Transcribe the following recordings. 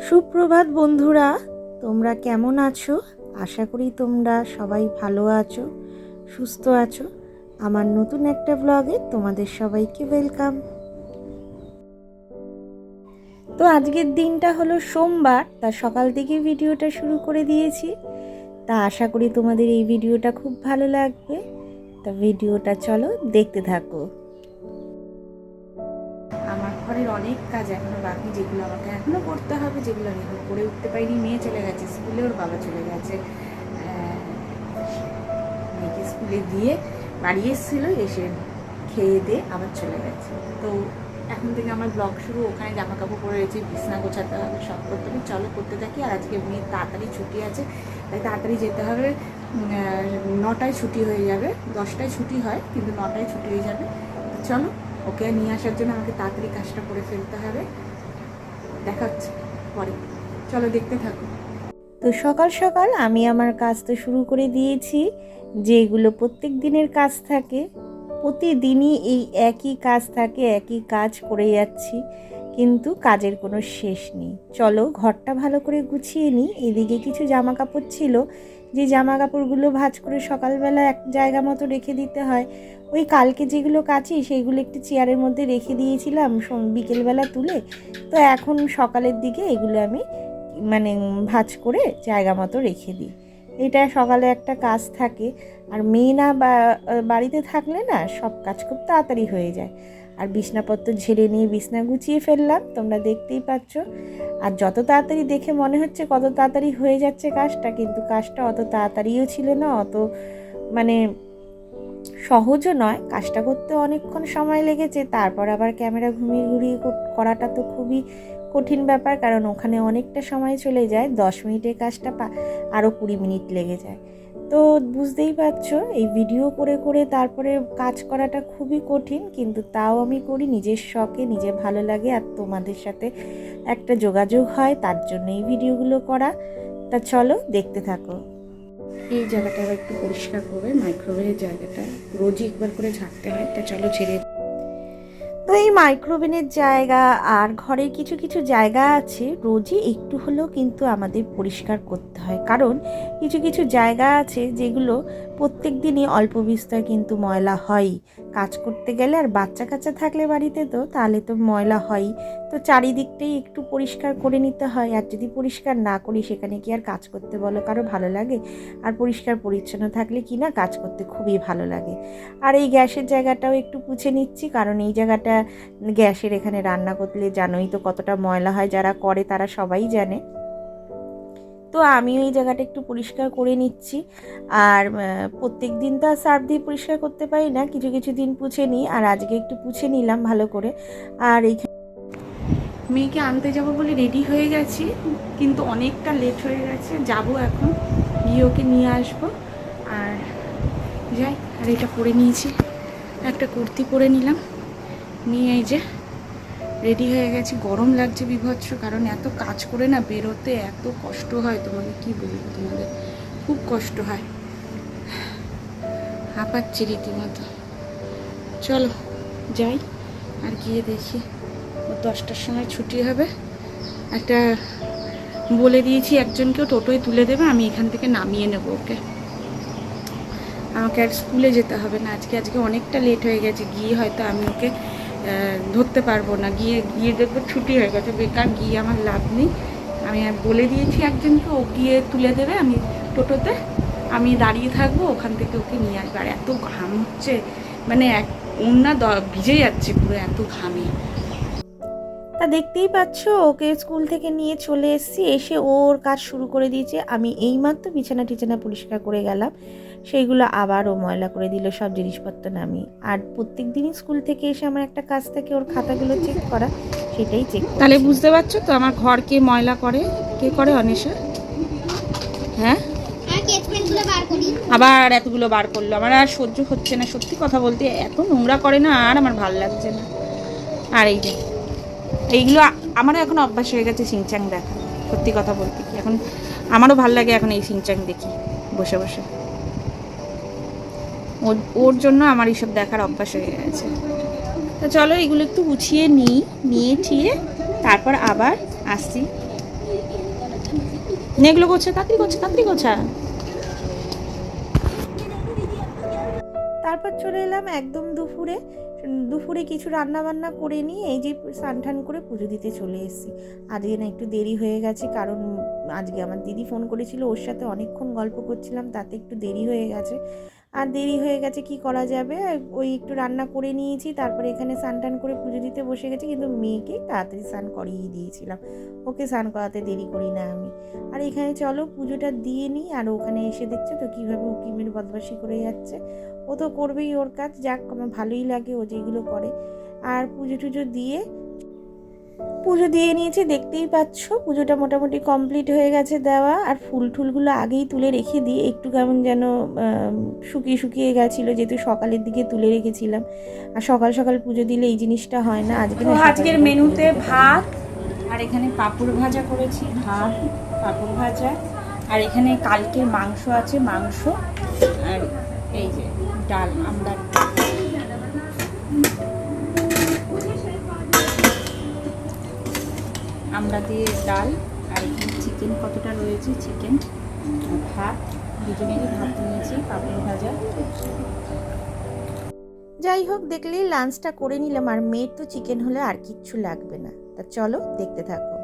সুপ্রভাত বন্ধুরা, তোমরা কেমন আছো? আশা করি তোমরা সবাই ভালো আছো, সুস্থ আছো। আমার নতুন একটা ব্লগে তোমাদের সবাইকে ওয়েলকাম। তো আজকের দিনটা হলো সোমবার, তা সকাল থেকে ভিডিওটা শুরু করে দিয়েছি। তা আশা করি তোমাদের এই ভিডিওটা খুব ভালো লাগবে। তা ভিডিওটা চলো দেখতে থাকো। আমার ঘরের অনেক কাজ এখনো বাকি, যেগুলো আমাকে এখনো করতে হবে, যেগুলো আমি এখন করে উঠতে পারিনি। মেয়ে চলে গেছে স্কুলে, ওর বাবা চলে গেছে, মেয়েকে স্কুলে দিয়ে বাড়ি এসেছিলো, এসে খেয়ে দিয়ে আবার চলে গেছে। তো এখন থেকে আমার ব্লগ শুরু। ওখানে জামা কাপড় পরে রয়েছে, বিছনা গোছাতে হবে, সব করতে হবে। চলো করতে থাকি। আর আজকে মেয়ের তাড়াতাড়ি ছুটি আছে, তাই তাড়াতাড়ি যেতে হবে। 9টায় ছুটি হয়ে যাবে, 10টায় ছুটি হয় কিন্তু 9টায় ছুটি হয়ে যাবে। চলো, ওকে নিয়ে আসার জন্য আমাকে তাড়াতাড়ি কাজটা করে ফেলতে হবে। দেখা হচ্ছে পরে, চলো দেখতে থাকো। তো সকাল সকাল আমি আমার কাজ তো শুরু করে দিয়েছি, যেগুলো প্রত্যেক দিনের কাজ থাকে। প্রতিদিনই এই একই কাজ থাকে, একই কাজ করে যাচ্ছি, কিন্তু কাজের কোনো শেষ নেই। চলো ঘরটা ভালো করে গুছিয়ে নিই। এদিকে কিছু জামা কাপড় ছিল, যে জামা কাপড়গুলো ভাঁজ করে সকালবেলা এক জায়গা মতো রেখে দিতে হয়। ওই কালকে যেগুলো কাচি সেইগুলো একটু চেয়ারের মধ্যে রেখে দিয়েছিলাম বিকেলবেলা তুলে। তো এখন সকালের দিকে এগুলো আমি ভাঁজ করে জায়গা মতো রেখে দিই। এটা সকালে একটা কাজ থাকে। আর মেয়ে না বাড়িতে থাকলে না সব কাজ খুব তাড়াতাড়ি হয়ে যায়। আর বিছনাপত্র ঝেড়ে নিয়ে বিছনা গুছিয়ে ফেললাম, তোমরা দেখতেই পাচ্ছ। আর যত তাড়াতাড়ি দেখে মনে হচ্ছে কত তাড়াতাড়ি হয়ে যাচ্ছে কাজটা, কিন্তু কাজটা অত তাড়াতাড়িও ছিল না, অত সহজও নয়। কাজটা করতে অনেকক্ষণ সময় লেগেছে। তারপর আবার ক্যামেরা ঘুরিয়ে ঘুরিয়ে করাটা তো খুবই কঠিন ব্যাপার, কারণ ওখানে অনেকটা সময় চলে যায়। 10 মিনিটের কাজটা আরও 20 মিনিট লেগে যায়। তো বুঝতেই পারছো, এই ভিডিও করে করে তারপরে কাজ করাটা খুবই কঠিন, কিন্তু তাও আমি করি নিজের শখে, নিজে ভালো লাগে আর তোমাদের সাথে একটা যোগাযোগ হয়, তার জন্য এই ভিডিওগুলো করা। তা চলো দেখতে থাকো। এই জায়গাটা আবার একটু পরিষ্কার করবে, মাইক্রোওয়েভের জায়গাটা রোজই একবার করে ঝাড়তে হয়। তা চলো ছেড়ে। তো এই মাইক্রোওভেনের জায়গা আর ঘরের কিছু কিছু জায়গা আছে, রোজই একটু হলেও কিন্তু আমাদের পরিষ্কার করতে হয়। কারণ কিছু কিছু জায়গা আছে যেগুলো প্রত্যেক দিনই অল্প বিস্তর কিন্তু ময়লা হয় কাজ করতে গেলে। আর বাচ্চা কাচ্চা থাকলে বাড়িতে তো তাহলে তো ময়লা হয়ই। তো চারিদিকটাই একটু পরিষ্কার করে নিতে হয়। আর যদি পরিষ্কার না করি সেখানে কি আর কাজ করতে বলো কারো ভালো লাগে? আর পরিষ্কার পরিচ্ছন্ন থাকলে কি না কাজ করতে খুবই ভালো লাগে। আর এই গ্যাসের জায়গাটাও একটু মুছে নিচ্ছি, কারণ এই জায়গাটা গ্যাসের এখানে রান্না করলে জানোই তো কতটা ময়লা হয়, যারা করে তারা সবাই জানে। তো আমি এই জায়গাটা একটু পরিষ্কার করে নিচ্ছি। আর প্রত্যেক দিন তো আর সার্ফ দিয়ে পরিষ্কার করতে পারি না, কিছু কিছু দিন পুছে নিই। আর আজকে একটু পুছে নিলাম ভালো করে। আর এইখানে মেয়েকে আনতে যাব বলে রেডি হয়ে গেছি, কিন্তু অনেকটা লেট হয়ে গেছে। যাব এখন, গিয়ে ওকে নিয়ে আসবো। আর যাই। আর এটা পরে নিয়েছি, একটা কুর্তি পরে নিলাম, নিয়ে এই যে রেডি হয়ে গেছি। গরম লাগছে বিভৎস, কারণ এত কাজ করে না বেরোতে এত কষ্ট হয়, তোমাকে কি বলবো, তোমাদের খুব কষ্ট হয়, হাঁপাচ্ছি রীতিমতো। চলো যাই, আর গিয়ে দেখি। ও 10টার সময় ছুটি হবে। একটা বলে দিয়েছি একজনকেও, টোটোয় তুলে দেবে, আমি এখান থেকে নামিয়ে নেব ওকে। আমাকে আর স্কুলে যেতে হবে না আজকে অনেকটা লেট হয়ে গেছে। গিয়ে হয়তো আমি ওকে ধরতে পারবো না, গিয়ে দেখবো ছুটি হয়ে গেছে, বেকার গিয়ে আমার লাভ নেই। আমি বলে দিয়েছি একজনকে, ও গিয়ে তুলে দেবে, আমি টোটোতে আমি দাঁড়িয়ে থাকবো, ওখান থেকে ওকে নিয়ে আসবে। আর এত ঘাম হচ্ছে, ওড়না ভিজে যাচ্ছে পুরো, এত ঘামে। তা দেখতেই পাচ্ছ, ওকে স্কুল থেকে নিয়ে চলে এসেছি, এসে ওর কাজ শুরু করে দিয়েছে। আমি এইমাত্র বিছানা টিছানা পরিষ্কার করে গেলাম, সেইগুলো আবারও ময়লা করে দিল, সব জিনিসপত্র নামিয়ে। আর প্রত্যেক দিনই স্কুল থেকে এসে আমার একটা কাজ থাকে ওর খাতাগুলো চেক করা, সেটাই চেক। তাহলে বুঝতে পারছো তো আমার ঘর কে ময়লা করে, কে করে? অনিশা। হ্যাঁ, আবার এতগুলো বার করলো, আমার আর সহ্য হচ্ছে না সত্যি কথা বলতে। এত নোংরা করে না, আর আমার ভালো লাগছে না। আর এই যে এইগুলো আমারও এখন অভ্যাস হয়ে গেছে সিনচাং দেখা, সত্যি কথা বলতে কি এখন আমারও ভালো লাগে এখন এই সিনচাং দেখি বসে বসে। ওর জন্য আমার এইসব দেখার অভ্যাস হয়ে গেছে। তো চলো এগুলো একটু গুছিয়ে নিয়ে ঠিয়ে তারপর আবার আসছি। এগুলো করছে, তাড়াতাড়ি গোছা। তারপর চলে এলাম একদম দুপুরে কিছু রান্না বান্না করে নিয়ে এই যে স্নান টান করে পুজো দিতে চলে এসেছি। আজকে না একটু দেরি হয়ে গেছে, কারণ আজকে আমার দিদি ফোন করেছিল, ওর সাথে অনেকক্ষণ গল্প করছিলাম, তাতে একটু দেরি হয়ে গেছে। আর দেরি হয়ে গেছে কি করা যাবে, ওই একটু রান্না করে নিয়েছি, তারপরে এখানে স্নান টান করে পুজো দিতে বসে গেছি। কিন্তু মেয়েকে তাড়াতাড়ি স্নান করিয়ে দিয়েছিলাম, ওকে স্নান করাতে দেরি করি না আমি। আর এখানে চলো পুজোটা দিয়ে নিই। আর ওখানে এসে দেখছো তো কীভাবে উকিমের বদমাশি করে যাচ্ছে। ও তো করবেই ওর কাজ, যাক আমার ভালোই লাগে ও যেগুলো করে। আর পুজো দিয়ে নিয়েছি, দেখতেই পাচ্ছ পুজোটা মোটামুটি কমপ্লিট হয়ে গেছে দেওয়া। আর ফুলগুলো আগেই তুলে রেখে দিই, একটু কেমন যেন শুকিয়ে গেছিলো, যেহেতু সকালের দিকে তুলে রেখেছিলাম। আর সকাল সকাল পুজো দিলে এই জিনিসটা হয় না। আজকের মেনুতে ভাত, আর এখানে পাঁপড় ভাজা করেছি, ভাত পাঁপড় ভাজা, আর এখানে কালকের মাংস আছে, মাংস, আর এই যে ডাল, আমরা দিয়ে ডাল, আর এখানে চিকেন কতটা রয়েছে, চিকেন, ভাত, দুজনেরই ভাত নিয়েছি, পাঁপড় ভাজা। যাই হোক, দেখলেই লাঞ্চটা করে নিলাম। আর মেয়ের তো চিকেন হলে আর কিচ্ছু লাগবে না। তা চলো দেখতে থাকো।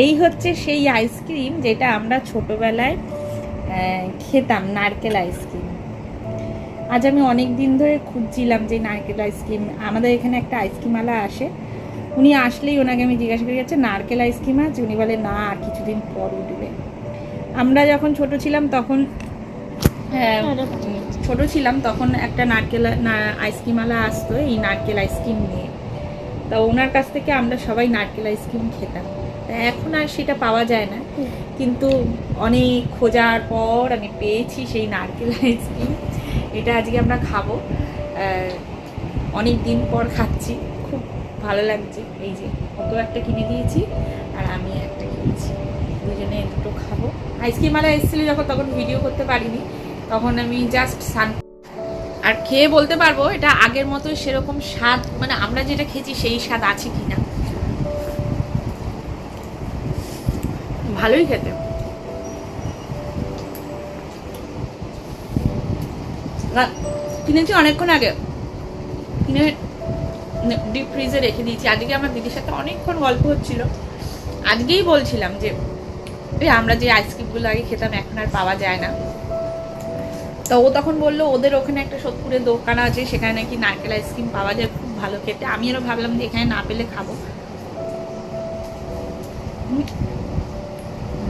এই হচ্ছে সেই আইসক্রিম যেটা আমরা ছোটবেলায় খেতাম, নারকেল আইসক্রিম। আজ আমি অনেক দিন ধরে খুঁজছিলাম যে নারকেল আইসক্রিম, আমাদের এখানে একটা আইসক্রিমওয়ালা আসে, উনি আসলেই ওনাকে আমি জিজ্ঞাসা করি যাচ্ছে নারকেল আইসক্রিম আছে, উনি বলে না, আর কিছুদিন পর উঠবে। আমরা যখন ছোট ছিলাম তখন একটা নারকেল আইসক্রিমওয়ালা আসতো এই নারকেল আইসক্রিম নিয়ে, তা ওনার কাছ থেকে আমরা সবাই নারকেল আইসক্রিম খেতাম। তা এখন আর সেটা পাওয়া যায় না, কিন্তু অনেক খোঁজার পর আমি পেয়েছি সেই নারকেল আইসক্রিম। এটা আজকে আমরা খাবো, অনেক দিন পর খাচ্ছি, খুব ভালো লাগছে। এই যে ওকেও একটা কিনে দিয়েছি আর আমি একটা কিনেছি, দুজনে দুটো খাবো। আইসক্রিমওয়ালা এসেছিলো যখন, তখন ভিডিও করতে পারিনি, তখন আমি জাস্ট আর খেয়ে বলতে পারবো এটা আগের মতো সেরকম স্বাদ, মানে আমরা যেটা খেয়েছি সেই স্বাদ আছে কিনা। ভালোই খেতে। কিনেছি অনেকক্ষণ আগে, কিনে ডিপ ফ্রিজে রেখে দিয়েছি। আজকে আমার দিদির সাথে অনেকক্ষণ গল্প হচ্ছিল, আজকেই বলছিলাম যে আমরা যে আইসক্রিমগুলো আগে খেতাম এখন আর পাওয়া যায় না। তো ও তখন বললো ওদের ওখানে একটা সোদপুরের দোকান আছে, সেখানে নাকি নারকেল আইসক্রিম পাওয়া যায়, খুব ভালো খেতে। আমি আরও ভাবলাম যে এখানে না পেলে খাবো,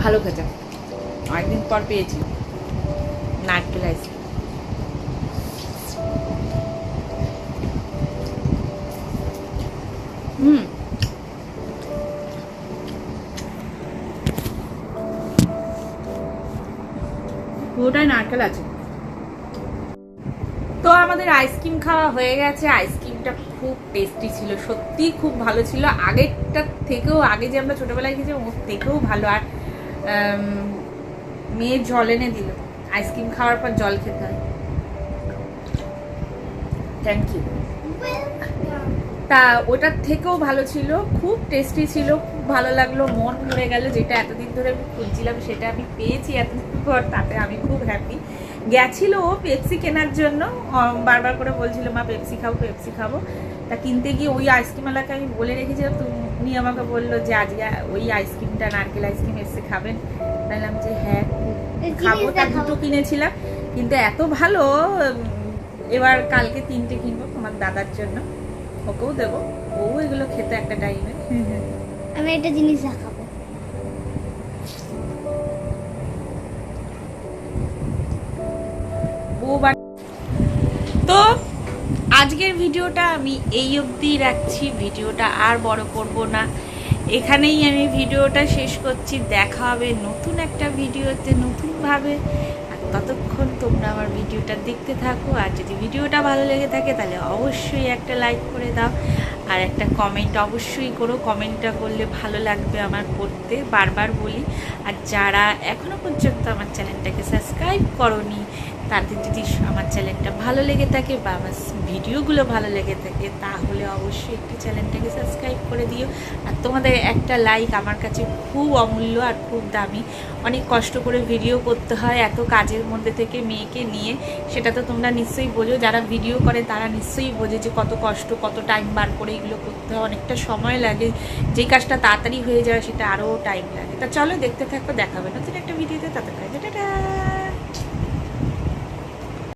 ভালো খেতে। অনেকদিন পর পেয়েছি নারকেল আইসক্রিম। পুরোটাই নারকেল আছে। তো আমাদের আইসক্রিম খাওয়া হয়ে গেছে। আইসক্রিমটা খুব টেস্টি ছিল, সত্যিই খুব ভালো ছিল, আগেরটার থেকেও, আগে যে আমরা ছোটবেলায় খেয়েছি ওর থেকেও ভালো। আর মেয়ে জল এনে দিল, আইসক্রিম খাওয়ার পর জল খেতে হয়। Thank you. তা ওটার থেকেও ভালো ছিল, খুব টেস্টি ছিল, খুব ভালো লাগলো, মন ভরে গেল। যেটা এতদিন ধরে আমি খুঁজছিলাম সেটা আমি পেয়েছি এতদিন পর, তাতে আমি খুব হ্যাপি। গেছিল ও পেপসি কেনার জন্য, বারবার করে বলছিল মা পেপসি খাবো। তা কিনতে গিয়ে ওই আইসক্রিমওয়ালাকে আমি বলে রেখেছিলাম, উনি আমাকে বললো যে আজকে ওই আইসক্রিমটা, নারকেল আইসক্রিম এসে খাবেন। বললাম যে হ্যাঁ খাবো। তা দুটো কিনেছিলাম, কিন্তু এত ভালো, এবার কালকে 3টে কিনবো তোমার দাদার জন্য, ওকেও দেবো, ও এগুলো খেতে একটা টাইমে। আমি একটা জিনিস দেখাবো। তো আজকের ভিডিওটা আমি এই অবধি রাখছি, ভিডিওটা আর বড় করব না, এখানেই আমি ভিডিওটা শেষ করছি। দেখা হবে নতুন একটা ভিডিওতে নতুনভাবে। আর ততক্ষণ তোমরা আমার ভিডিওটা দেখতে থাকো। আর যদি ভিডিওটা ভালো লেগে থাকে তাহলে অবশ্যই একটা লাইক করে দাও, আর একটা কমেন্ট অবশ্যই করো। কমেন্টটা করলে ভালো লাগবে আমার পড়তে, বারবার বলি। আর যারা এখনও পর্যন্ত আমার চ্যানেলটাকে সাবস্ক্রাইব করোনি তাদের যদি আমার চ্যানেলটা ভালো লেগে থাকে বা আমার ভিডিওগুলো ভালো লেগে থাকে তাহলে অবশ্যই একটু চ্যানেলটাকে সাবস্ক্রাইব করে দিও। আর তোমাদের একটা লাইক আমার কাছে খুব অমূল্য আর খুব দামি। অনেক কষ্ট করে ভিডিও করতে হয় এত কাজের মধ্যে থেকে মেয়েকে নিয়ে, সেটা তো তোমরা নিশ্চয়ই বোঝো, যারা ভিডিও করে তারা নিশ্চয়ই বোঝে যে কত কষ্ট, কত টাইম বার করে এগুলো করতে হয়, অনেকটা সময় লাগে। যেই কাজটা তাড়াতাড়ি হয়ে যায় সেটা আরও টাইম লাগে। তা চলো দেখতে থাকো, দেখাবে নতুন একটা ভিডিওতে, তাতে টাটা।